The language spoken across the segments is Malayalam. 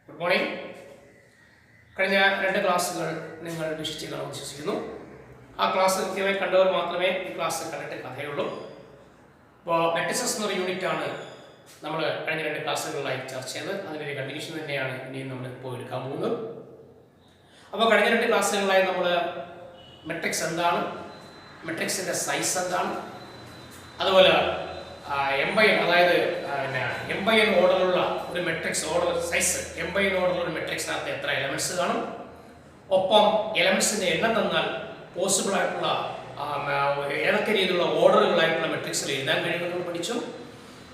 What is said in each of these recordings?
Good morning. കഴിഞ്ഞ രണ്ട് ക്ലാസ്സുകൾ നിങ്ങൾ വീക്ഷിച്ച് കാണുമെന്ന് വിശ്വസിക്കുന്നു. ആ ക്ലാസ് കൃത്യമായി കണ്ടവർ മാത്രമേ ഈ ക്ലാസ് കണ്ടിട്ട് കഥയുള്ളൂ. അപ്പോൾ മെട്രിക്സസ് എന്നൊരു യൂണിറ്റ് ആണ് നമ്മൾ കഴിഞ്ഞ രണ്ട് ക്ലാസ്സുകളിലായി ചർച്ച ചെയ്തത്. അതിൻ്റെ ഒരു കണ്ടിന്യൂഷൻ തന്നെയാണ് ഇനിയും നമ്മൾ ഇപ്പോൾ എടുക്കാൻ പോകുന്നത്. അപ്പോൾ കഴിഞ്ഞ രണ്ട് ക്ലാസ്സുകളിലായി നമ്മൾ മെട്രിക്സ് എന്താണ്, മെട്രിക്സിൻ്റെ സൈസ് എന്താണ്, അതുപോലെ M/n അതായത് M/n ഓർഡറിലുള്ള ഒരു മെട്രിക്സ് ഓർഡർ സൈസ് M/n ഓർഡറുള്ള ഒരു മെട്രിക്സിനകത്ത് എത്ര എലമെന്റ്സ് കാണും, ഒപ്പം എലമെന്റ്സിന്റെ എണ്ണം തന്നാൽ പോസിബിൾ ആയിട്ടുള്ള ഏതൊക്കെ രീതിയിലുള്ള ഓർഡറുകളായിട്ടുള്ള മെട്രിക്സിൽ എഴുതാൻ കഴിയുമെന്ന് പഠിച്ചു.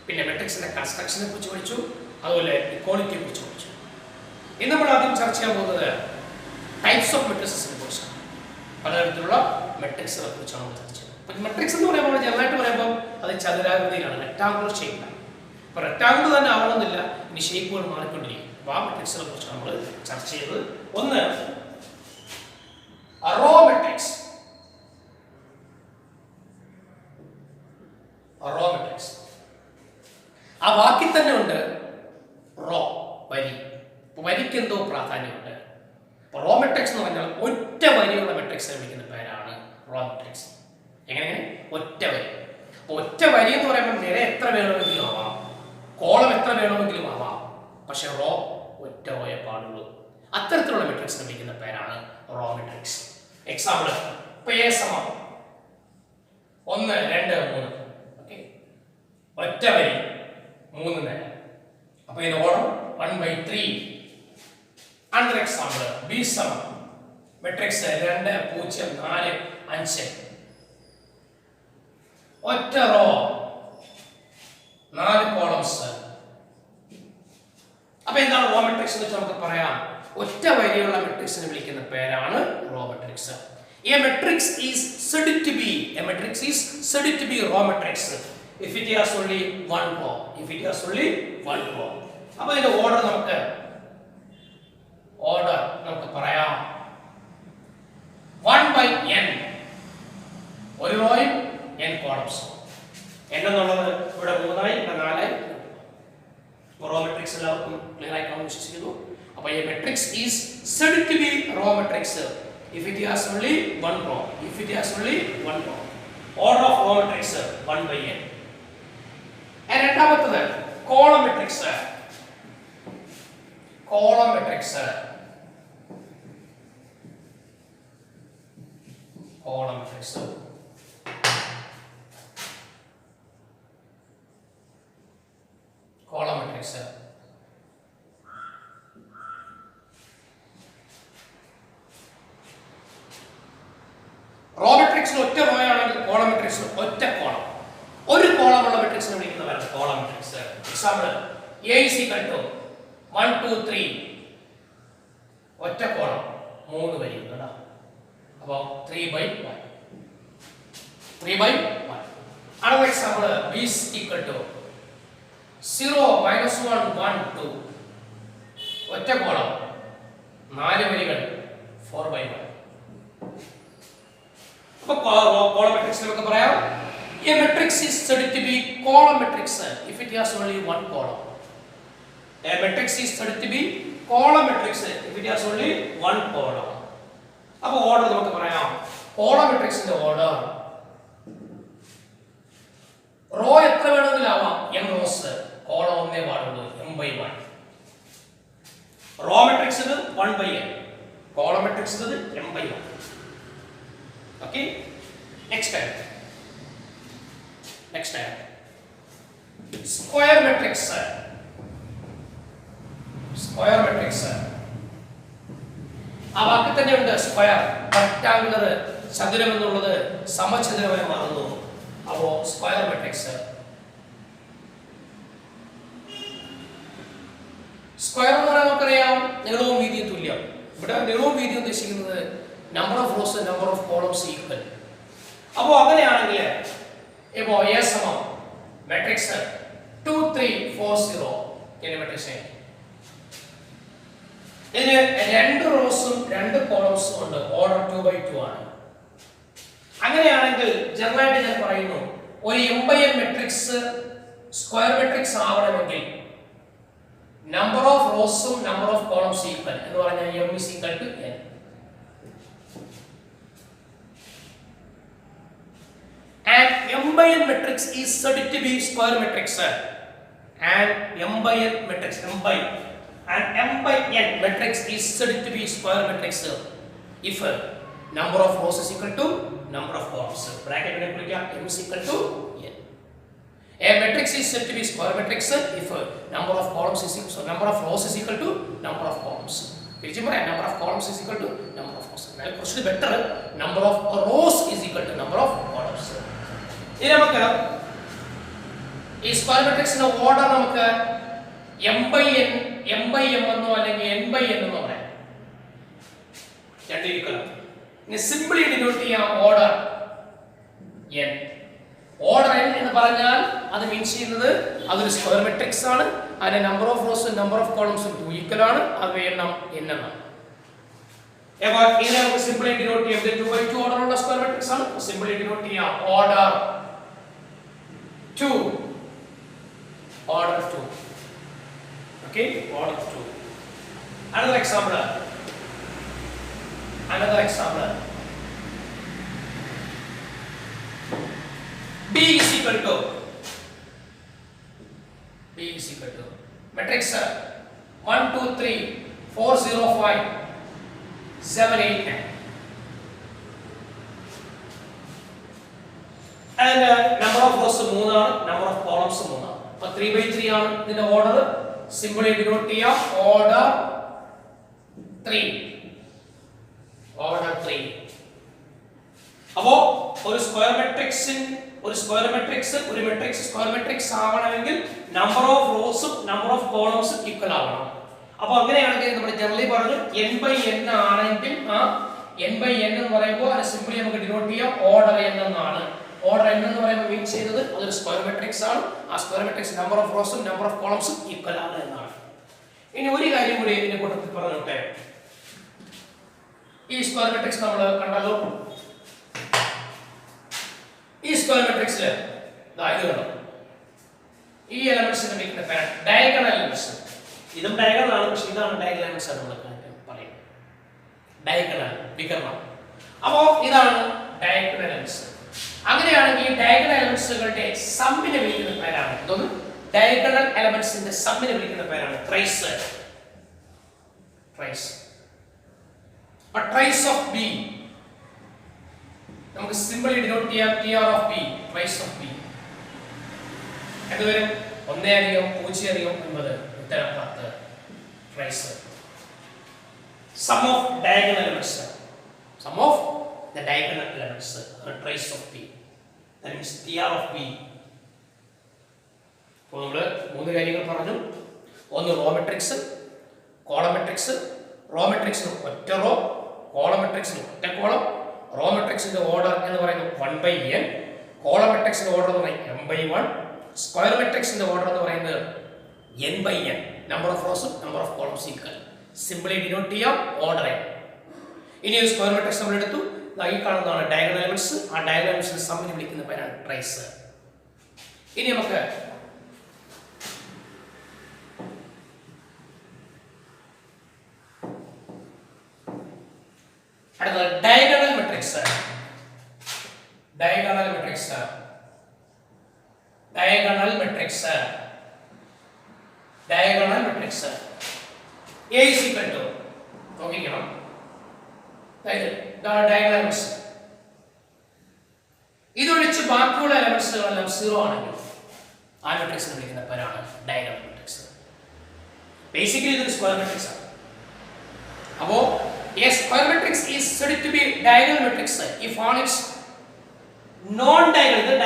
പിന്നെ മെട്രിക്സിന്റെ കൺസ്ട്രക്ഷനെ കുറിച്ച് പഠിച്ചു, അതുപോലെ ഇക്വാളിറ്റിയെ കുറിച്ച് പഠിച്ചു. ഇന്ന് നമ്മൾ ആദ്യം ചർച്ച ചെയ്യാൻ പോകുന്നത് ടൈപ്സ് ഓഫ് മെട്രിക്സിനെ കുറിച്ചാണ്. പലതരത്തിലുള്ള മെട്രിക്സുകളെ കുറിച്ചാണ് നമ്മൾ ചർച്ച ചെയ്യുന്നത്. മെട്രിക്സ് എന്ന് പറയുമ്പോൾ ജനറലായിട്ട് പറയുമ്പോൾ അത് ചതുരാകൃതിയിലാണ്, റെക്ടാങ്കുലർ ഷേപ്പിലാണ്. അപ്പോൾ റെക്ടാങ്കിൾ തന്നെ ആവണമെന്നില്ല, ഇനി ഷേപ്പുകൾ മാറിക്കൊണ്ടിരിക്കും. അപ്പോൾ ആ മെട്രിക്സിനെ കുറിച്ചാണ് നമ്മൾ ചർച്ച ചെയ്തത്. ഒന്ന് റോ മെട്രിക്സ്. റോ മെട്രിക്സ് ആ വാക്കിൽ തന്നെ ഉണ്ട് റോ, വരി. വരിക്ക് എന്തോ പ്രാധാന്യമുണ്ട്. റോ മെട്രിക്സ് എന്ന് പറഞ്ഞാൽ ഒറ്റ വരിയുള്ള മെട്രിക്സിനെ വിളിക്കുന്ന പേരാണ് റോ മെട്രിക്സ്. എങ്ങനെ? ഒറ്റ വരി. അപ്പോൾ ഒറ്റ വരി എന്ന് പറയുമ്പോൾ നിര എത്ര വേണമെങ്കിലും ആവാം, കോളം എത്ര വേണമെങ്കിലും ആവാം, പക്ഷെ റോ ഒറ്റ റോയെ പാടുള്ളൂ. അത്തരത്തിലുള്ള മെട്രിക്സിനെ വിളിക്കുന്ന പേരാണ് റോ മെട്രിക്സ്. എക്സാമ്പിൾ, ഇപ്പോൾ A സമം 1, 2, 3. ഓക്കെ, ഒറ്റ വരി 3 നിര. അപ്പോൾ ഇതിന്റെ ഓർഡർ 1/3. അണ്ടർ എക്സാമ്പിൾ B സമം മെട്രിക്സ് 2, 0, 4, 5. ഒറ്റ റോ 4 കോളംസ്. അപ്പൊ എന്താണ് റോ മെട്രിക്സ് എന്ന് വെച്ചാൽ നമുക്ക് പറയാം, ഒറ്റ വരിയുള്ള മെട്രിക്സിനെ വിളിക്കുന്ന പേരാണ് raw matrix. A matrix is said to be raw matrix if it has only one row. അപ്പൊ ഇതിന്റെ ഓർഡർ നമുക്ക് പറയാം 1/n. ഒരു റോയും n കോളംസ്. n എന്നുള്ളത് ഇവിടെ 3 ആയി, ഇവിടെ 4 ആയി. റോ മെട്രിക്സ് എല്ലാവർക്കും ക്ലിയർ ആയി കാണുമെന്ന് വിശ്വസിക്കുന്നു. അപ്പോൾ ഈ matrix is said to be raw matrix if it has only one row. Order of raw matrix 1/n. രണ്ടാമത്തേത് column matrix. Column matrix row മെട്രിക്സിന് ഒറ്റ റോ ആണെങ്കിൽ കോളം മെട്രിക്സിന് ഒറ്റ കോളം. ഒരു കോളമുള്ള മെട്രിക്സിനെ വിളിക്കുന്നവരാണ് കോളം മെട്രിക്സ്. Example A = 1, 2, 3. ഒറ്റ കോളം 3 വരി ഉണ്ട്. അപ്പോൾ 3/1. Another example, B = 0, -1, 1, 2. ഒറ്റ കോളം 4 വരികൾ 4/1. അപ്പോൾ കോളം മെട്രിക്സ് നമുക്ക് പറയാം A matrix is said to be column matrix if it has only one column. A matrix is said to be column matrix if it has only one column. അപ്പോൾ ഓർഡർ നമുക്ക് പറയാം, കോളം മെട്രിക്സിന്റെ ഓർഡർ റോ എത്ര വേണമെങ്കിലാവാം, m റോസ്, കോളം ഒന്നേ പാടുള്ളൂ, m/1. റോ മെട്രിക്സിന് 1/n, കോളം മെട്രിക്സിന് m/1. Okay, next square matrix. ആ വാക്കിൽ തന്നെ ഉണ്ട് സ്ക്വയർ. റെക്ടാങ്കുലർ, ചതുരം എന്നുള്ളത് സമചതുരമായി മാറുന്നു. അപ്പോ സ്ക്വയർ മെട്രിക്സ്. സ്ക്വയർ എന്ന് പറയാൻ നമുക്കറിയാം നീളവും വീതിയും തുല്യം. ഇവിടെ നീളവും വീതിയും ഉദ്ദേശിക്കുന്നത് number of rows, number of columns equal. അപ്പോൾ അങ്ങനെയാണെങ്കിൽ ഇപ്പോൾ A സമം മെട്രിക്സ് 2, 3, 4, 0 എന്ന മെട്രിക്സ്. ഇതിന് 2 റോസും 2 കോളംസും ഉണ്ട്. ഓർഡർ 2/2 ആണ്. അങ്ങനെയാണെങ്കിൽ ജനറലായിട്ട് ഞാൻ പറയുന്നു, ഒരു M/n മെട്രിക്സ് സ്ക്വയർ മെട്രിക്സ് ആവണമെങ്കിൽ നമ്പർ ഓഫ് റോസും നമ്പർ ഓഫ് കോളംസ് ഈക്വൽ എന്ന് പറഞ്ഞാൽ m is equal to n. And m by n matrix is said to be square matrix. And m by n matrix m by n matrix is said to be square matrix if number of rows is equal to number of columns. Bracket में लिखा m is equal to n. A matrix is said to be square matrix if number of columns is equal, so number of rows is equal to number of columns. Number of columns is equal to number of rows. Now, question better. Number of rows is equal to number of columns. ഇനി നമുക്ക് ഈ സ്ക്വയർ മാട്രിക്സിന്റെ ഓർഡർ നമുക്ക് m by m എന്നോ അല്ലെങ്കിൽ n by n എന്നോ പറയാം. രണ്ട് ഈക്വൽ. ഇനി സിംപ്ലി ഡിനോട്ട് ചെയ്യാം ഓർഡർ n. ഓർഡർ n എന്ന് പറഞ്ഞാൽ അത് മീൻസ് ചെയ്യുന്നത് അതൊരു സ്ക്വയർ മാട്രിക്സ് ആണ്. അതിന്റെ നമ്പർ ഓഫ് റോസും നമ്പർ ഓഫ് കോളംസും 2 ഈക്വൽ ആണ്. അത് എണ്ണം n എന്നാണ്. അപ്പോൾ ഇതിനെ നമുക്ക് സിംപ്ലി ഡിനോട്ട് ചെയ്യാം. ഇത് 2 by 2 ഓർഡർ ഉള്ള സ്ക്വയർ മാട്രിക്സ് ആണ്. സിംപ്ലി ഡിനോട്ട് ചെയ്യാം order 2. Order 2. Okay, order 2. Another example. B is equal to matrix 1 2 3 4 0 5 7 8 9. And number of rows 3 ആണ്, number of columns 3 ആണ്. അപ്പോൾ 3 by 3 ആണ് ഇതിന്റെ ഓർഡർ. സിംപ്ലി ഡിനോട്ട് ചെയ്യാം ഓർഡർ 3. അപ്പോൾ ഒരു സ്ക്വയർ മാട്രിക്സ് സ്ക്വയർ മാട്രിക്സ് ആവണമെങ്കിൽ നമ്പർ ഓഫ് റോസും നമ്പർ ഓഫ് കോളംസും ഈക്വൽ ആവണം. അപ്പോൾ അങ്ങനെയാണെങ്കിൽ നമ്മൾ ജനറലി പറഞ്ഞു n by n ആണെങ്കിൽ ആ n by n എന്ന് പറയുമ്പോൾ അത് സിംപ്ലി നമുക്ക് ഡിനോട്ട് ചെയ്യാം ഓർഡർ n എന്നാണ്. ഓർഡർ n എന്ന് പറയുമ്പോൾ മീൻ ചെയ്യുന്നത് അതൊരു സ്ക്വയർ മാട്രിക്സ് ആണ്. ആ സ്ക്വയർ മാട്രിക്സ് നമ്പർ ഓഫ് റോസും നമ്പർ ഓഫ് കോളംസും ഈക്വൽ ആണ് എന്നാണ്. ഇനി ഒരു കാര്യം കൂടി ഇതിനെ കൂട്ടത്തിൽ പറഞ്ഞോട്ടെ. ഈ സ്ക്വയർ മാട്രിക്സ് നമ്മൾ കണ്ടല്ലോ. ഈ സ്ക്വയർ മാട്രിക്സിൽ ഇത് കണ്ടോ, ഈ എലമെന്റ്സിനെ വിളിക്കുന്ന പേരാണ് ഡയഗണൽ എലമെന്റ്സ്. ഇതും ഡയഗണൽ ആണ്, പക്ഷേ ഇതാണ് ഡയഗണൽ എലമെന്റ്സ് ആണ് നമ്മൾ പറയുന്നത്. ഡയഗണൽ വികരണം. അപ്പോൾ ഇതാണ് ഡയഗണൽ എലമെന്റ്സ്. അങ്ങനെയാണെങ്കിൽ ഈ ഡയഗണൽ എലമെന്റ്സുകളുടെ സമ്മിനെ വിളിക്കുന്ന പേരാണ് എന്തോന്ന്? ഡയഗണൽ എലമെന്റ്സിന്റെ സമ്മിനെ വിളിക്കുന്ന പേരാണ് trace. A trace of B നമുക്ക് സിംപിളി ഡിനോട്ട് ചെയ്യാം tr of B, trace of B. എന്ത് വരും? 1 + 0 = 9. ഉത്തരം 10. trace. Sum of diagonal elements. Sum of the diagonal elements. A trace of B. That means tr of B. അപ്പോൾ നമ്മൾ 3 കാര്യങ്ങൾ പറഞ്ഞു. ഒന്ന് row matrix, column matrix. Row മാട്രിക്സിന് ഒറ്റ റോ, കോളം മാട്രിക്സിന് ഒറ്റ കോളം. റോ മാട്രിക്സിന്റെ ഓർഡർ എന്ന് പറയുന്നത് 1 by n, കോളം മാട്രിക്സിന്റെ ഓർഡർ എന്ന് പറയുന്നത് m by 1, സ്ക്വയർ മാട്രിക്സിന്റെ ഓർഡർ എന്ന് പറയുന്നത് n by n. Number of റോസും number of columns equal. Simply denote ചെയ്യാം ഓർഡർ n. ഇനി ഒരു സ്ക്വയർ മാട്രിക്സ് നമ്മൾ എടുത്തു. ഈ കാണുന്നതാണ് ഡയഗണൽ എലമെന്റ്സ്. ആ ഡയഗണൽ എലമെന്റ്സിനെ സമ്മിനെ വിളിക്കുന്ന പേരാണ് ട്രേസ്. ഇനി നമുക്ക് അടുത്തത് diagonal matrix. A is equal to നോക്കിക്കണം. അതായത് ഡയഗണൽ എലമെന്റ്സ് ഇതൊഴിച്ച് ബാക്കിയുള്ള എലമെന്റ്സുകളെല്ലാം 0 ആണെങ്കിൽ ആ മാട്രിക്സിനെ വിളിക്കുന്ന പേരാണ് ഡയഗണൽ മാട്രിക്സ്. ബേസിക്കലി ഇതൊരു സ്ക്വയർ മാട്രിക്സ് ആണ്. അപ്പോൾ a square matrix is said to be diagonal matrix if all its non-diagonal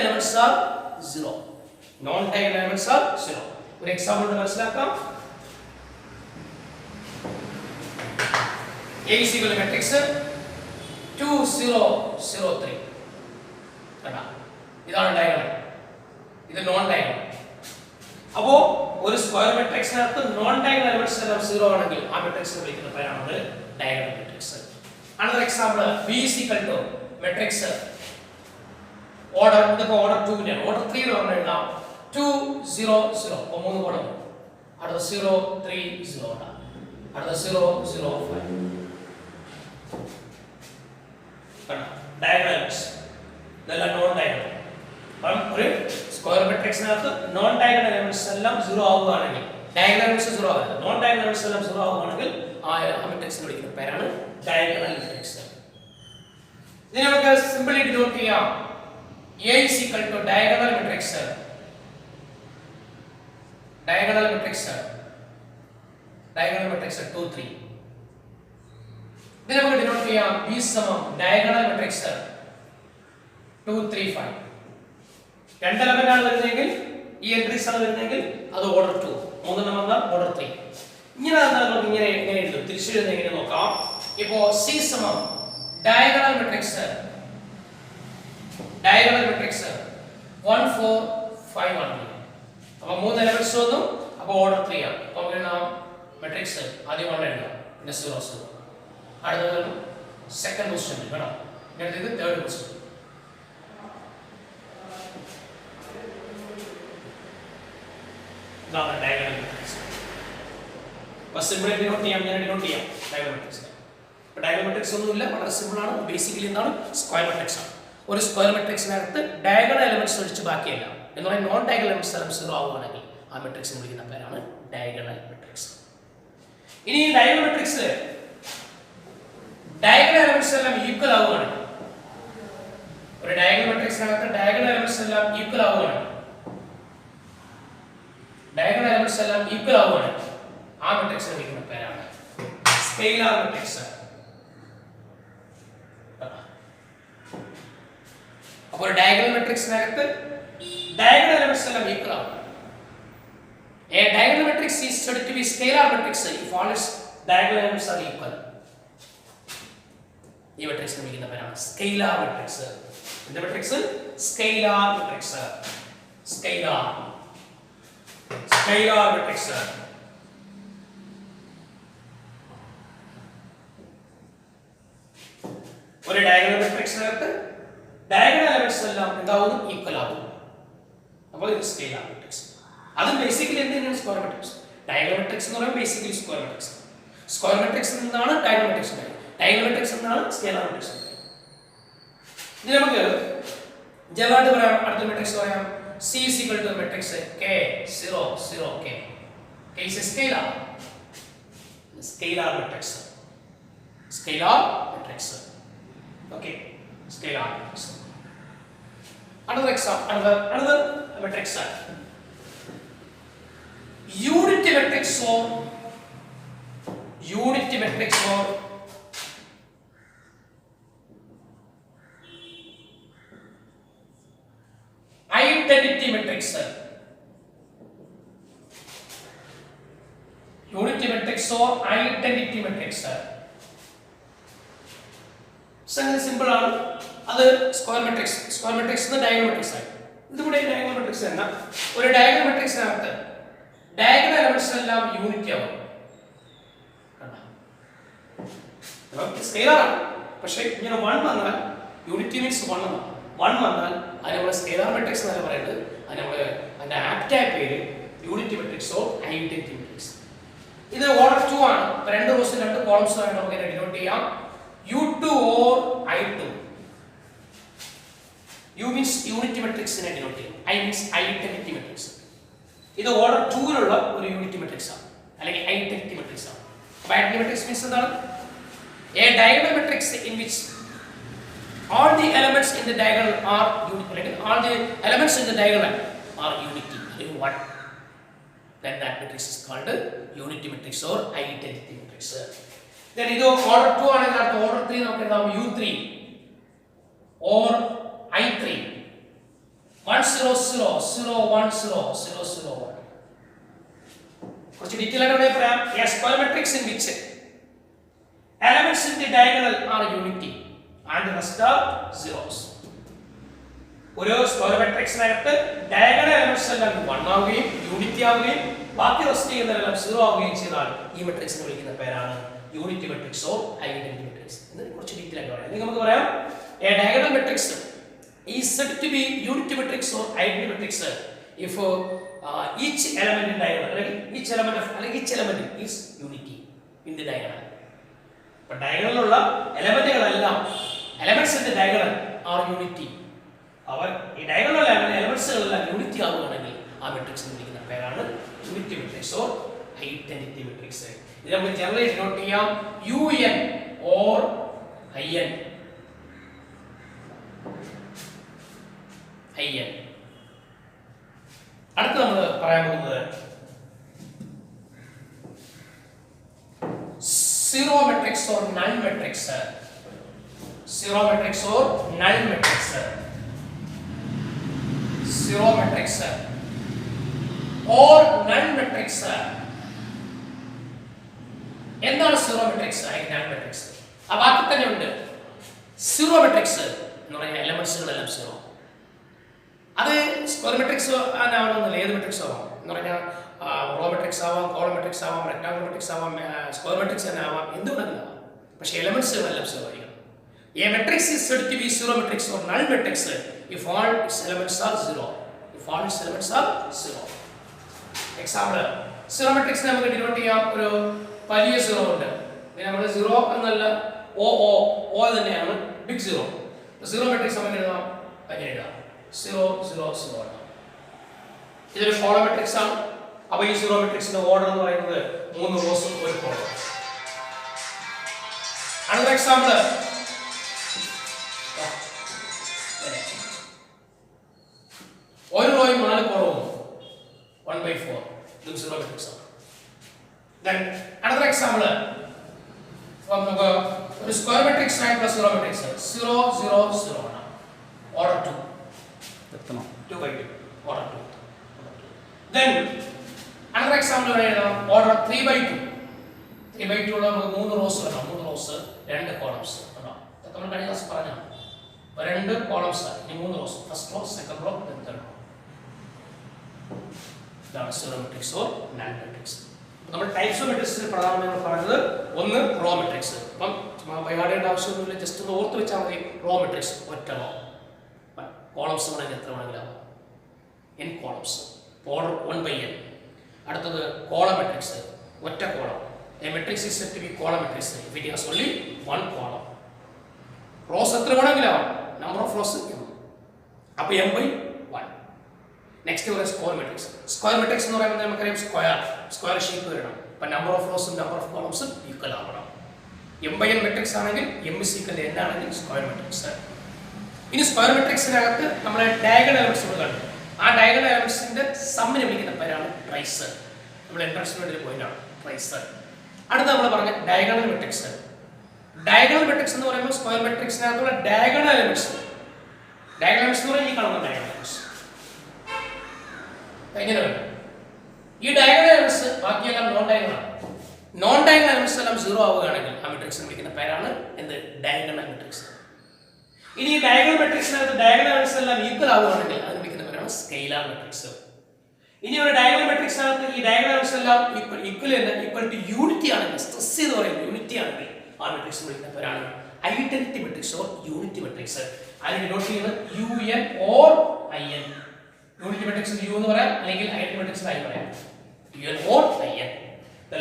elements are 0. ഒരു എക്സാമ്പിൾ മനസ്സിലാക്കാം. A is equal to matrix 2 0 0 3. ഇതാണ് ഡയഗണൽ, ഇത് നോൺ ഡയഗണൽ. അപ്പോൾ ഒരു സ്ക്വയർ മാട്രിക്സിനകത്ത് നോൺ ഡയഗണൽ എലമെന്റ്സ് എല്ലാം 0 ആണെങ്കിൽ ആ മാട്രിക്സിനെ വിളിക്കുന്ന പേരാണ് diagonal matrix. Another example, B is equal to matrix order ഇതിപ്പോ order 2 നെ order 3 എന്ന് പറഞ്ഞാൽ 2 0 0 അപ്പോൾ 3 കോളം അടുത്ത 0 3 0 അടുത്ത 0 0 5 ഡയഗണൽ എലമെന്റ്സ് ഇതെല്ലാം നോൺ ഡയഗണൽ. അപ്പം ഒരു സ്ക്വയർ മാട്രിക്സിനകത്ത് നോൺ ഡയഗണൽ എലമെന്റ്സ് എല്ലാം 0 ആവുകയാണെങ്കിൽ ഡയഗണൽ എലമെന്റ്സ് 0 ആവില്ല, നോൺ ഡയഗണൽ എലമെന്റ്സ് എല്ലാം 0 ആവുകയാണെങ്കിൽ ആ മാട്രിക്സിനെ വിളിക്കുന്ന പേരാണ് ഡയഗണൽ മാട്രിക്സ്. ഇതിനെ നമുക്ക് സിംപിളി ഡിനോട്ട് ചെയ്യാം. A is equal to diagonal matrix. Diagonal matrix 2 3. ഇതിനെ നമുക്ക് ഡിനോട്ട് ചെയ്യാം B സമം diagonal matrix 2 3 5. രണ്ട് എലമെന്റ് ആണ് വരുന്നതെങ്കിൽ ഈ എൻട്രീസ് ആണ് വരുന്നതെങ്കിൽ അത് ഓർഡർ 2, മൂന്നെണ്ണം വന്നാൽ ഓർഡർ 3. ഇങ്ങനെ നമുക്ക് ഇങ്ങനെ എഴുതും, തിരിച്ചെഴുതുന്നത് എങ്ങനെ നോക്കാം. ഇപ്പോ C സമം diagonal matrix 1 4 5 1. അപ്പോൾ മൂന്ന് എലമെന്റ്സ് വന്നു, അപ്പോൾ ഓർഡർ 3 ആണ്. അപ്പോൾ നമുക്ക് മാട്രിക്സ് ആദ്യം 1 എഴുതാം, പിന്നെ 0 0. അടുത്തത് സെക്കൻഡ് പൊസിഷൻ കേട്ടോ, ഇത് തേർഡ് പൊസിഷൻ. ഇതാണ് ഡയഗണൽ മാട്രിക്സ്. അപ്പോൾ സിമ്പിൾ ഡിനോട്ട് ചെയ്യാം, ഞാൻ ഡിനോട്ട് ചെയ്യാം ഡയഗണൽ മാട്രിക്സ്. അപ്പോൾ ഡയഗണൽ മാട്രിക്സ് ഒന്നുമില്ല, വളരെ സിമ്പിൾ ആണ്. ബേസിക്കലി എന്താണ് സ്ക്വയർ മാട്രിക്സ് ആണ്. ഒരു സ്ക്വയർ മാട്രിക്സിനകത്ത് ഡയഗണൽ എലമെന്റ്സ് ഒഴിച്ച് ബാക്കിയല്ല എന്ന് പറയുന്നത് നോൺ ഡയഗണൽ എലമെന്റ്സ് എല്ലാം 0 ആവുകയാണെങ്കിൽ ആ മാട്രിക്സിനെ വിളിക്കുന്ന പേരാണ് ഡയഗണൽ മാട്രിക്സ്. ഇനി ഈ ഡയഗണൽ മാട്രിക്സിൽ ഡയഗണൽ എലമെന്റ്സ് എല്ലാം ഈക്വൽ ആവുകയാണെങ്കിൽ, ഒരു ഡയഗണൽ മാട്രിക്സിനകത്ത് ഡയഗണൽ എലമെന്റ്സ് എല്ലാം ഈക്വൽ ആവുകയാണെങ്കിൽ ആ മാട്രിക്സിനെ വിളിക്കുന്ന പേരാണ് സ്കെയിലാർ മാട്രിക്സ്. അപ്പോൾ ഡയഗണൽ മാട്രിക്സിനകത്ത് ഡയഗണൽ എലമെന്റ്സ് എല്ലാം ഈക്വൽ ആവും. A diagonal matrix is said to be scalar matrix if all its diagonal elements are equal. ഈ മാട്രിക്സിനെ വിളിക്കുന്ന പേരാണ് സ്കെയിലാർ മാട്രിക്സ്. എന്ത് matrix? Scalar matrix. Scalar matrix. ഒരു ഡയഗണൽ മാട്രിക്സിനകത്ത് ഡയഗണൽ എലമെന്റ്സ് എല്ലാം എന്താവുന്നു? ഈക്വൽ ആവും. അപ്പോൾ ഇത് സ്കെയിലാർ മാട്രിക്സ്. അത് ബേസിക്കലി എന്താണ് സ്ക്വയർ മാട്രിക്സ്? ഡയഗണൽ മാട്രിക്സ് എന്ന് പറയുമ്പോൾ basically square matrix. Square matrix എന്നാണ് ഡയഗണൽ മാട്രിക്സ് ഉണ്ടായത്, ഡയഗണൽ മാട്രിക്സ് എന്നാണ് സ്കെയിലാർ മാട്രിക്സ് ഉണ്ടായത്. ഇനി നമുക്ക് ജനറലായിട്ട് പറയാം, അടുത്ത മാട്രിക്സ് പറയാം. C is equal to matrix K 0 0 K. K is a scalar. Scalar matrix. Scalar matrix. Okay. Scalar matrix. Another example. Another matrix. Unity matrix or identity matrix. Unity matrix or identity matrix. സംഗതി സിമ്പിൾ ആണ്. അത് square matrix. Square matrix diagonal matrix ആണ്. ഇതിവിടെ ഡയഗണൽ മാട്രിക്സ് എന്ന ഒരു ഡയഗണൽ മാട്രിക്സിനകത്ത് ഡയഗണൽ എലമെന്റ്സ് എല്ലാം യൂണിറ്റി ആവും. സ്കെയിലാർ ആണ്, പക്ഷേ ഇങ്ങനെ 1 വന്നാൽ യൂണിറ്റി മീൻസ് 1 എന്നാണ്. 1 വന്നാൽ അതിനെ നമ്മൾ സ്കെയിലാർ മാട്രിക്സ് എന്നല്ല പറയുന്നത്. അതിന് നമ്മൾ അതിന്റെ ആപ്റ്റായ പേര് യൂണിറ്റി മാട്രിക്സോ ഐഡന്റിറ്റി മാട്രിക്സ്. ഇത് ഓർഡർ 2 ആണ്. രണ്ട് റോസും രണ്ട് കോളംസും ആയിട്ട് നമുക്ക് ഇതിനെ ഡിനോട്ട് ചെയ്യാം. U2 or I2. U means unity മാട്രിക്സിനെ ഡിനോട്ട് ചെയ്യും. I means identity matrix. ഇത് ഓർഡർ 2 ലുള്ള ഒരു യൂണിറ്റി മാട്രിക്സ് ആണ്, അല്ലെങ്കിൽ ഐഡന്റിറ്റി മാട്രിക്സ് ആണ്. അപ്പോൾ ഐഡന്റിറ്റി മാട്രിക്സ് മീൻസ് എന്താണ്? A diagonal matrix in which all the elements in the diagonal are unity, like all the elements in the diagonal are unity, in one, then that matrix is called unity matrix or identity matrix. Then ido order 2 ആണെങ്കിൽ അടുത്ത order 3 നമുക്ക് എഴുതാം U3 or I3 1 0 0 0 1 0 0 0 1. കുറച്ച് ഡീറ്റെയിൽ ആയിട്ട് പറയാം. A square matrix in which elements in the diagonal are unity and the rest are zeros. ഒരു സ്ക്വയർ മാട്രിക്സിനകത്ത് ഡയഗണൽ എലമെന്റ്സ് എല്ലാം 1 ആവുകയും യൂണിറ്റി ആവുകയും ബാക്കി റെസ്റ്റ് ചെയ്യുന്നതെല്ലാം 0 ആവുകയും ചെയ്താൽ ഈ മാട്രിക്സിനെ വിളിക്കുന്ന പേരാണ് unity matrix or identity matrix. എന്ന് കുറച്ച് ഡീറ്റെയിൽ ആയിട്ട് പറയാം. നമുക്ക് പറയാം a diagonal matrix is said to be unity matrix or identity matrix if each element in diagonal, each element is unity in the diagonal. But diagonal ulla elements in the diagonal are unity. Our diagonal elements unity ആവുകയാണെങ്കിൽ ആ മെട്രിക്സിനെ വിളിക്കുന്ന പേരാണ് unity matrix or identity matrix. ഇത് നമുക്ക് ജനറലി ഡിനോട്ട് ചെയ്യാം UN or IN. അടുത്ത നമ്മൾ പറയാൻ പോകുന്നത് zero matrix or null matrix. Zero matrix or null matrix. Zero matrix or null matrix. എന്താണ് സീറോ മെട്രിക്സ് അല്ലെങ്കിൽ നൾ മെട്രിക്സ്? ആ വാക്കിൽ തന്നെ ഉണ്ട്. സീറോ മെട്രിക്സ് എന്ന് പറഞ്ഞാൽ എലമെന്റ്സുകളെല്ലാം സീറോ. അത് സ്ക്വയർ മെട്രിക്സ് ആവണമെന്നില്ല, ഏത് മെട്രിക്സ് ആവാം എന്ന് പറഞ്ഞാൽ റോ മെട്രിക്സ് ആവാം, കോളം മെട്രിക്സ് ആവാം, റെക്ടാങ്കിൾ മെട്രിക്സ് ആവാം, സ്ക്വയർ മെട്രിക്സ് തന്നെ ആവാം, എന്തുകൊണ്ടെങ്കിലും ആവാം. പക്ഷേ എലമെന്റ്സുകളെല്ലാം സീറോ ആയിരിക്കണം. A matrix is said to be zero matrix or null matrix if all its elements are zero. If all its elements are zero. Example, zero matrix നമുക്ക് ഡിനോട്ട് ചെയ്യാം ഒരു വലിയ സീറോ ഉണ്ട്. നമ്മൾ സീറോ എന്നല്ല ഓ തന്നെയാണ് ബിഗ് സീറോ. സീറോ മെട്രിക്സ് നമുക്ക് എഴുതാം, അങ്ങനെ എഴുതാം 0 0 0 ആണ്. ഇതൊരു കോളം മെട്രിക്സ് ആണ്. അപ്പോൾ ഈ സീറോ മെട്രിക്സിന്റെ ഓർഡർ എന്ന് പറയുന്നത് 3 റോസും ഒരു കോളം. Another example, ഒരു റോയും 4 കോളവും 1/4 ഇതും സീറോ മെട്രിക്സ് ആണ്. Then another example, നമുക്ക് ഒരു സ്ക്വയർ മെട്രിക്സ് ആയിട്ടുള്ള സീറോ മെട്രിക്സ് 0 0 0 ആണ്. Order 2 2/2 order 2. Then another example പറയുന്നത് order 3/2. 3/2 ഉള്ള നമുക്ക് 3 റോസ് വേണം, 3 റോസ് 2 കോളംസ് ഉണ്ടോ? ഇതൊക്കെ നമ്മൾ കഴിഞ്ഞ ക്ലാസ് പറഞ്ഞാണ്. 2 കോളംസ് ഇനി 3 rows, first row, second row, third row. ഇതാണ് zero matrix or null matrix. നമ്മൾ ടൈപ്സ് ഓഫ് മെട്രിക്സിൽ പ്രധാനമായും നമ്മൾ പറഞ്ഞത് ഒന്ന് റോ മെട്രിക്സ്. അപ്പം ബൈഹാർഡേണ്ട ആവശ്യമൊന്നുമില്ല, ജസ്റ്റ് ഒന്ന് ഓർത്ത് വെച്ചാൽ മതി. റോ മെട്രിക്സ് ഒറ്റ റോ, കോളംസ് വേണമെങ്കിൽ എത്ര വേണമെങ്കിലും ആവാം, n കോളംസ്, ഓർഡർ 1/n. അടുത്തത് കോളം മെട്രിക്സ്, ഒറ്റ column. A matrix is said to be column matrix if it has only one column. Rose എത്ര വേണമെങ്കിലും ആവാം, നമ്പർ ഓഫ് റോസ് m. അപ്പോൾ m/1. നെക്സ്റ്റ് പറയുന്നത് സ്ക്വയർ മെട്രിക്സ്. സ്ക്വയർ മെട്രിക്സ് എന്ന് പറയുമ്പോൾ നമുക്കറിയാം സ്ക്വയർ ഷേപ്പ് വരണം. അപ്പോൾ നമ്പർ ഓഫ് റോസും നമ്പർ ഓഫ് കോളംസും ഈക്വൽ ആവണം. m/n മെട്രിക്സ് ആണെങ്കിൽ m is equal to n ആണെങ്കിൽ സ്ക്വയർ മെട്രിക്സ്. ഇനി സ്ക്വയർ മെട്രിക്സിനകത്ത് നമ്മൾ ഡയഗണൽ എലമെന്റ്സ് കണ്ടു. ആ ഡയഗണൽ എലമെന്റ്സിന്റെ സമ്മിനെ വിളിക്കുന്ന പേരാണ് ട്രൈസ്. നമ്മൾ എൻട്രൻസ്മെന്റിൽ പോയിന്റാണ് ട്രൈസ്. അടുത്ത നമ്മൾ പറഞ്ഞ ഡയഗണൽ മെട്രിക്സ്. ഡയഗണൽ മെട്രിക്സ് എന്ന് പറയുമ്പോൾ സ്ക്വയർ മെട്രിക്സിനകത്തുള്ള ഡയഗണൽ എലമെന്റ്സ് എന്ന് പറയുന്നത് ഈ കാണുന്ന ഡയഗണൽ എലമെന്റ്സ് എങ്ങനെ വേണം. ഈ ഡയഗണൽ എലമെന്റ്സ് ബാക്കിയെല്ലാം നോൺ ഡയഗണൽ ആണ്. നോൺ ഡയഗണൽ എലമെന്റ്സ് എല്ലാം സീറോ ആവുകയാണെങ്കിൽ ആ മെട്രിക്സിനെ വിളിക്കുന്ന പേരാണ് എന്ത്? Diagonal matrix. ഇനി ഈ ഡയഗണൽ മെട്രിക്സിനകത്ത് ഡയഗണൽ എലമെന്റ്സ് എല്ലാം ഈക്വൽ ആവുകയാണെങ്കിൽ അതിനെ വിളിക്കുന്ന പേരാണ് സ്കെയിലാർ മെട്രിക്സ്. ഇനി ഒരു ഡയഗണൽ മെട്രിക്സിനകത്ത് ഈ ഡയഗണൽ എലമെന്റ്സ് എല്ലാം ഈക്വൽ ടു യൂണിറ്റി ആണെങ്കിൽ, സ്ട്രെസ് ചെയ്ത് പറയുന്നത് യൂണിറ്റി ആണെങ്കിൽ ആ മെട്രിക്സ് വിളിക്കുന്ന പേരാണ് identity matrix or unity matrix. അതിന് ഡിനോട്ട് ചെയ്യുന്നത് UN or IN. യൂണിറ്റി മെട്രിക്സിന് U എന്ന് പറയാം, അല്ലെങ്കിൽ ഐഡന്റിറ്റി മെട്രിക്സിന് I പറയാം. UN or IN.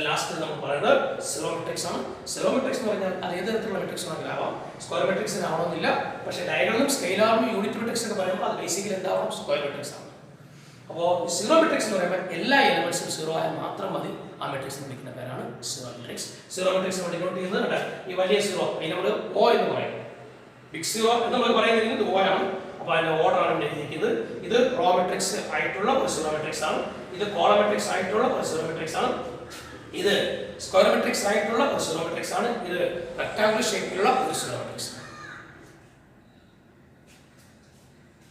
ലാസ്റ്റ് നമ്മൾ പറയുന്നത് സീറോ മെട്രിക്സ് ആണ്. സീറോ മെട്രിക്സ് എന്ന് പറഞ്ഞാൽ അത് ഏത് തരത്തിലുള്ള മെട്രിക്സ് ആണെങ്കിലും ആവാം, സ്ക്വയർ മെട്രിക്സിന് ആവണമെന്നില്ല. പക്ഷേ ഡയഗണലും സ്കെയിലാറും യൂണിറ്റ് മെട്രിക്സ് ഒക്കെ പറയുമ്പോൾ അത് ബേസിക്കലി എന്താവണം? സ്ക്വയർ മെട്രിക്സ് ആണ്. അപ്പോൾ സീറോ മെട്രിക്സ് എന്ന് പറയുമ്പോൾ എല്ലാ എലമെന്റ്സും സീറോ ആയാൽ മാത്രം മതി ആ മെട്രിക്സിനെ വിളിക്കുന്ന പേരാണ് സീറോ മെട്രിക്സ്. സീറോ മെട്രിക്സ് നമ്മൾ ഡിനോട്ട് ചെയ്യുന്നത് ഈ വലിയ സീറോ അതിന് നമ്മൾ O എന്ന് പറയും. ബിഗ് സീറോ എന്ന് നമ്മൾ പറയുന്നത് O ആണ്. അപ്പോൾ അതിന്റെ ഓർഡർ ആണ് എഴുതിയിരിക്കുന്നത്. ഇത് റോ മെട്രിക്സ് ആയിട്ടുള്ള ഒരു സീറോ മെട്രിക്സ് ആണ്. ഇത് കോളം മെട്രിക്സ് ആയിട്ടുള്ള ഒരു സീറോ മെട്രിക്സ് ആണ്. ഇത് സ്ക്വയർ മെട്രിക്സ് ആയിട്ടുള്ള ഒരു സീറോ മെട്രിക്സ് ആണ്. ഇത് റെക്ടാങ്കുലർ ഷേപ്പിലുള്ള ഒരു സീറോ മെട്രിക്സ്.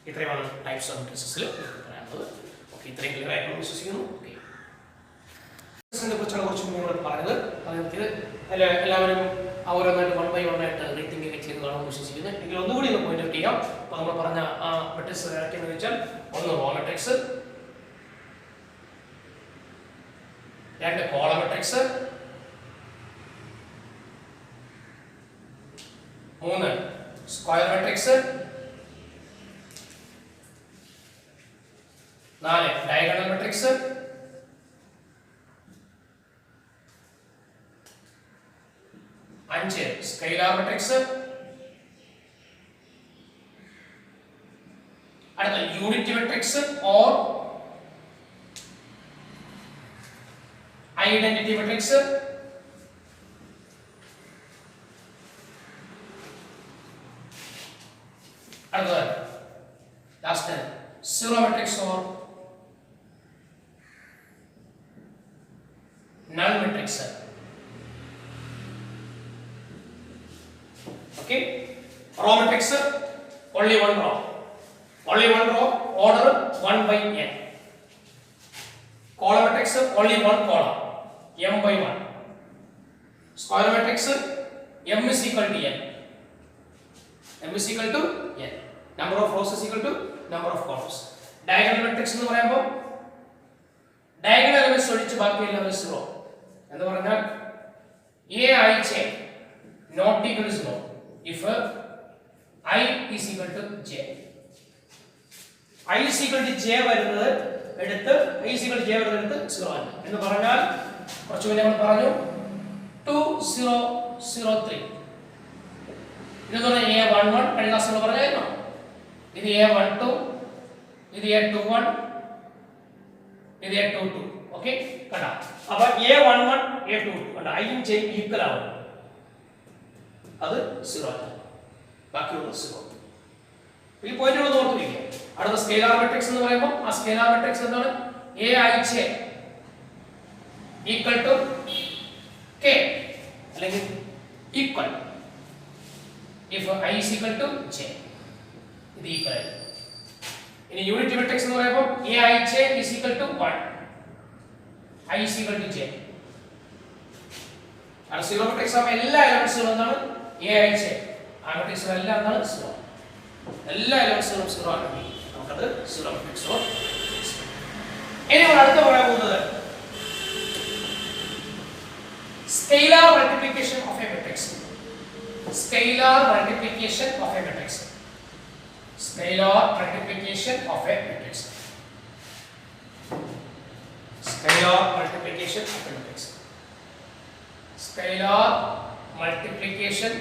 ഇത്രയുമാണ് ടൈപ്സ് ഓഫ് മെട്രിക്സിൽ പറയാനുള്ളത്. ഓക്കെ, ഇത്രയും ക്ലിയർ ആയിട്ട് വിശ്വസിക്കുന്നു. ഓക്കെ, കുറിച്ചാണ് കുറച്ച് മുന്നേ പറഞ്ഞത്. എല്ലാവരും ഓരോന്നായിട്ട് 1 by 1 ആയിട്ട് റീത്തിങ് ഒക്കെ ചെയ്ത് കാണുമെന്ന് വിശ്വസിക്കുന്നു. എങ്കിൽ ഒന്നുകൂടി ഒന്ന് പോയിന്റ് ഔട്ട് ചെയ്യാം. അപ്പോൾ നമ്മൾ പറഞ്ഞ ആ മെട്രിക്സ് ഏതൊക്കെയെന്ന് വെച്ചാൽ ഒന്ന് row matrix, 2 column matrix, 3 square matrix, 4 diagonal matrix, 5 scalar matrix, അടുത്ത unit matrix or identity matrix, അടുത്ത last zero matrix or null matrix. Okay, row matrix only one row, order 1 by n. Column matrix only one column, m by 1. Square matrix m is equal to n, number of rows is equal to number of columns. Diagonal matrix എന്ന് പറയുമ്പോൾ diagonal elements ഒഴിച്ച് ബാക്കിയെല്ലാം 0 എന്ന് പറഞ്ഞാൽ aij not equal to 0 if I is equal to j. I is equal to j വരുന്നത് എടുത്ത് I is equal to j വരുന്നത് എടുത്ത് 0 ആണ് എന്ന് പറഞ്ഞാൽ കുറച്ച് മുന്നേ നമ്മൾ പറഞ്ഞു 2003 ഇതെന്ന് പറഞ്ഞാൽ a11 കഴിഞ്ഞ ക്ലാസ്സിൽ പറഞ്ഞായിരുന്നു, ഇത് a12, ഇത് a21, ഇത് a22. ഓക്കേ കണ്ടാ, അപ്പോൾ a11 a22 കണ്ടാ iയും j ഈക്വൽ ആവും, അത് 0 ആണ്, ബാക്കിയുള്ളത് 0. ഈ പോയിന്റുകൾ ഓർത്തിരിക്കുക. അടുത്ത സ്കെയിലാർ മാട്രിക്സ് എന്ന് പറയുമ്പോൾ ആ സ്കെയിലാർ മാട്രിക്സ് എന്താണ്? aij ഈക്വൽ ടു k അല്ലെങ്കിൽ equal if I is equal to j, ഇത് ഈക്വൽ ആയി. ഇനി യൂണിറ്റ് മാട്രിക്സ് എന്ന് പറയുമ്പോൾ aij is equal to 1, I is equal to j. ആ സീറോ മാട്രിക്സ് ആവുമ്പോൾ എല്ലാ എലിമെന്റ്സുകളും എന്താണ്? aij. ആ മാട്രിക്സുകൾ എല്ലാം എന്താണ്? 0. എല്ലാ എലിമെന്റ്സുകളും 0 ആണെങ്കിൽ നമുക്കത് സീറോ മാട്രിക്സ് ഓർ. ഇനി നമ്മൾ അടുത്ത പറയാൻ പോകുന്നത് scalar multiplication of A matrix. Scalar multiplication of a matrix. Scalar multiplication of a matrix. Scalar multiplication of a matrix. Scalar multiplication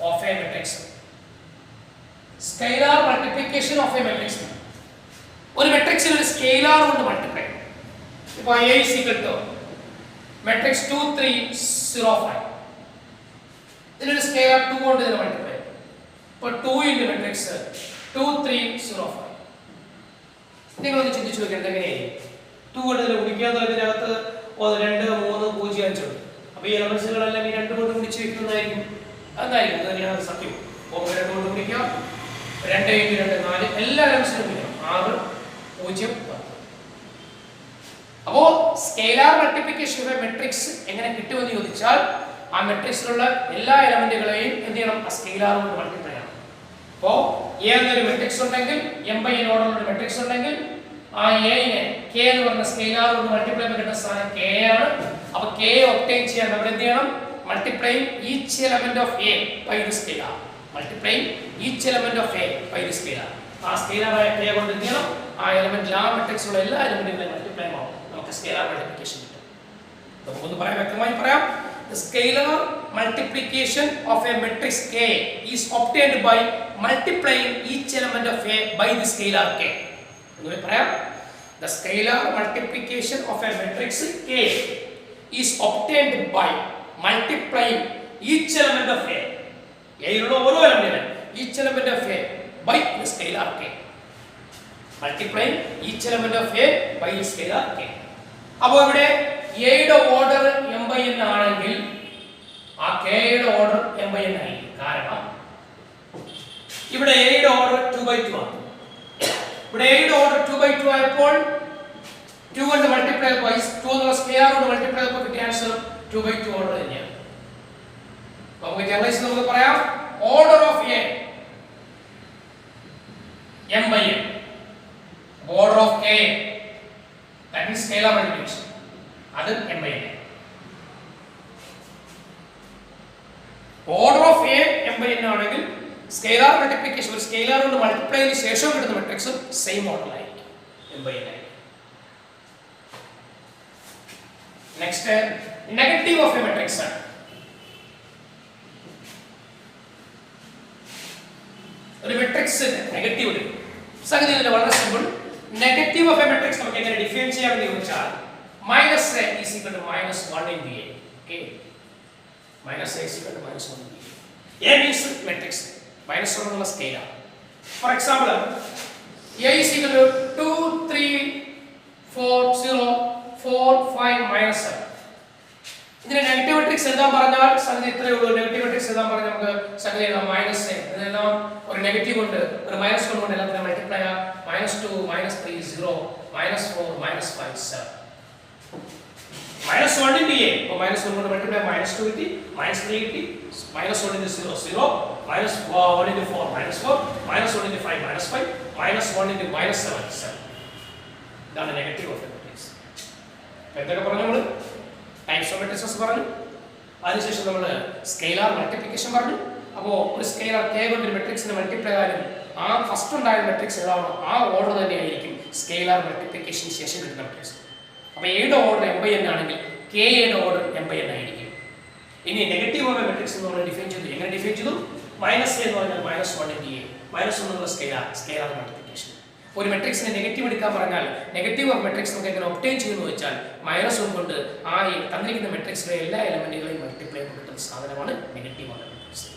of a matrix. Scalar multiplication of a matrix. ഒരു മാട്രിക്സിൽ ഒരു സ്കെയിലാർ കൊണ്ട് മൾട്ടിപ്ലൈ. ഇപ്പോൾ a is equal to matrix 2 3 0 5, ഇതിനൊരു സ്കെയിലാർ 2 കൊണ്ട് ഇതിനെ മൾട്ടിപ്ലൈ. അപ്പോൾ 2 into matrix 2 3 0 5. നിങ്ങൾ ഒന്ന് ചിന്തിച്ചു നോക്കിയാൽ എങ്ങനെയായിരിക്കും? 2 കൊണ്ട് ഇതിനെ ഗുണിക്കാതെ ഇതിനകത്ത് 1 2 3 0 5 ഉണ്ട്. അപ്പോൾ ഈ എലമെന്റ്സുകളെല്ലാം ഈ 2 കൊണ്ട് ഗുണിച്ച് വെക്കുന്നതായിരിക്കും. അതായിരിക്കും, അത് തന്നെയാണ് സത്യം. 1 2 കൊണ്ട് ഗുണിക്കാം, 2 into 2 4, എല്ലാ എലമെന്റ്സിനും ഗുണിക്കാം, 6 0 10. അപ്പോൾ scalar multiplication of A matrix എങ്ങനെ കിട്ടുമെന്ന് ചോദിച്ചാൽ ആ മാട്രിക്സിലുള്ള എല്ലാ എലമെന്റുകളെയും എന്ത് ചെയ്യണം? ആ സ്കെയിലാർ കൊണ്ട് മൾട്ടിപ്ലൈ ചെയ്യണം. അപ്പോൾ a എന്നൊരു മാട്രിക്സ് ഉണ്ടെങ്കിൽ m/n ഓർഡറുള്ള ഒരു മാട്രിക്സ് ഉണ്ടെങ്കിൽ ആ a നെ k എന്ന് പറഞ്ഞ സ്കെയിലാർ കൊണ്ട് മൾട്ടിപ്ലൈ ചെയ്യുമ്പോൾ കിട്ടുന്ന സാധനം k ആണ്. അപ്പോൾ k ഒബ്റ്റെയിൻ ചെയ്യാൻ നമ്മൾ എന്ത് ചെയ്യണം? Multiplying each element of a by the scalar. Multiplying each element of a by the scalar. ആ സ്കെയിലാറായ k കൊണ്ട് എന്ത് ചെയ്യണം? ആ എലമെന്റ് ആ മാട്രിക്സിലുള്ള എല്ലാ എലമെന്റുകളെയും മൾട്ടിപ്ലൈ ചെയ്യണം. Scalar multiplication. നമുക്കൊന്ന് പറയാം, വ്യക്തമായി പറയാം. The scalar multiplication of a matrix K is obtained by multiplying each element of A by the scalar K. ഒന്നുകൂടി പറയാം. The scalar multiplication of a matrix K is obtained by multiplying each element of A. ഏതിലുള്ള ഓരോ എലമെന്റിനെ each element of A by the scalar K. Multiplying each element of A by the scalar K. അപ്പോൾ ഇവിടെ എയുടെ ഓർഡർ m/n ആണെങ്കിൽ ആ കെയുടെ ഓർഡർ m/n ആയിരിക്കും. കാരണം ഇവിടെ എയുടെ ഓർഡർ 2/2 ആണ്. ഇവിടെ എയുടെ ഓർഡർ 2/2 ആയപ്പോൾ 2 കൊണ്ട് മൾട്ടിപ്ലൈ ചെയ്തപ്പോൾ 2 എന്നുള്ള സ്കെയിലാർ കൊണ്ട് മൾട്ടിപ്ലൈ ചെയ്തപ്പോൾ കിട്ടിയ ആൻസർ 2/2 ഓർഡർ തന്നെയാണ്. നമുക്ക് ജനറലൈസ് നമുക്ക് പറയാം order of A m/n, order of K that means scalar multiplication, അത് m/n. order of a m/n ആണെങ്കിൽ സ്കെയിലാർ മൾട്ടിപ്ലിക്കേഷൻ ഒരു സ്കെയിലാർ കൊണ്ട് മൾട്ടിപ്ലൈ ചെയ്തതിന് ശേഷം കിട്ടുന്ന മെട്രിക്സും സെയിം ഓർഡർ ആയിരിക്കും, m by n ആയിരിക്കും. Next negative of A matrix ആണ്. ഒരു മെട്രിക്സ് നെഗറ്റീവ് എടുക്കും. സംഗതി ഇതിന് വളരെ simple. Negative of A matrix നമുക്ക് എങ്ങനെ ഡിഫൈൻ ചെയ്യാമെന്ന് ചോദിച്ചാൽ minus A is equal to minus 1 into A. Okay, minus A is equal to minus 1 into A. A means matrix, minus 1 എന്നുള്ള സ്കെയിലാണ്. Four example A is equal to 2 3 4 0 4 5 minus 7. ഇതിനെ നെഗറ്റീവ് മെട്രിക്സ് എഴുതാൻ പറഞ്ഞാൽ സംഗതി ഇത്രയേ ഉള്ളൂ. നെഗറ്റീവ് മെട്രിക്സ് എഴുതാൻ പറഞ്ഞാൽ നമുക്ക് സംഗതി എഴുതാം മൈനസ് എ, ഇതെല്ലാം ഒരു നെഗറ്റീവ് ഉണ്ട്, ഒരു മൈനസ് കൊണ്ട് എല്ലാത്തിനും മൾട്ടിപ്ലൈ ചെയ്യാം. -2 -3 0 -4 -5 7 -1 into a. അപ്പോൾ -1 കൊണ്ട് മൾട്ടിപ്ലൈ -2 കിട്ടി, -3 കിട്ടി, -1 into 0 0 -1 into 4 -4 -1 into 5 -5 -1 into -7 7. ഇതാണ് നെഗറ്റീവ് ഓഫ് മെട്രിക്സ്. എന്തൊക്കെ പറഞ്ഞു നമ്മൾ? ടൈപ്സ് ഓഫ് മെട്രിക്സസ് പറഞ്ഞു, അതിനുശേഷം നമ്മൾ സ്കെയിലാർ മൾട്ടിപ്ലിക്കേഷൻ പറഞ്ഞു. അപ്പോൾ ഒരു സ്കെയിലാർ k കൊണ്ട് ഒരു മെട്രിക്സിനെ മൾട്ടിപ്ലൈ ചെയ്യാനും ആ ഫസ്റ്റ് ഉണ്ടായ മെട്രിക്സ് ഏതാണോ ആ ഓർഡർ തന്നെയായിരിക്കും സ്കെയിലാർ മൾട്ടിപ്ലിക്കേഷന് ശേഷം കിട്ടുന്ന മെട്രിക്സ്. അപ്പോൾ എയുടെ ഓർഡർ m by n ആണെങ്കിൽ k യുടെ ഓർഡർ m by n ആയിരിക്കും. ഇനി നെഗറ്റീവ് ഓഫ് മെട്രിക്സ് നമ്മൾ ഡിഫൈൻ ചെയ്തു. എങ്ങനെ ഡിഫൈൻ ചെയ്തു? മൈനസ് എ എന്ന് പറഞ്ഞാൽ -1 into a, -1 എന്നുള്ള സ്കെയിലാർ മൾട്ടിപ്ലിക്കേഷൻ. ഒരു മെട്രിക്സിനെ നെഗറ്റീവ് എടുക്കാൻ പറഞ്ഞാൽ നെഗറ്റീവ് ഓഫ് മെട്രിക്സ് നമുക്ക് എങ്ങനെ ഒബ്റ്റെയിൻ ചെയ്യുമെന്ന് വെച്ചാൽ -1 കൊണ്ട് ആ തന്നിരിക്കുന്ന മെട്രിക്സിലെ എല്ലാ എലമെന്റുകളെയും മൾട്ടിപ്ലൈ ചെയ്ത് കിട്ടുന്ന സാധനമാണ് നെഗറ്റീവ് ഓഫ് മെട്രിക്സ്.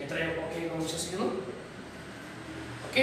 എത്രയും ഓക്കെ വിശ്വസിക്കുന്നു? ഓക്കെ.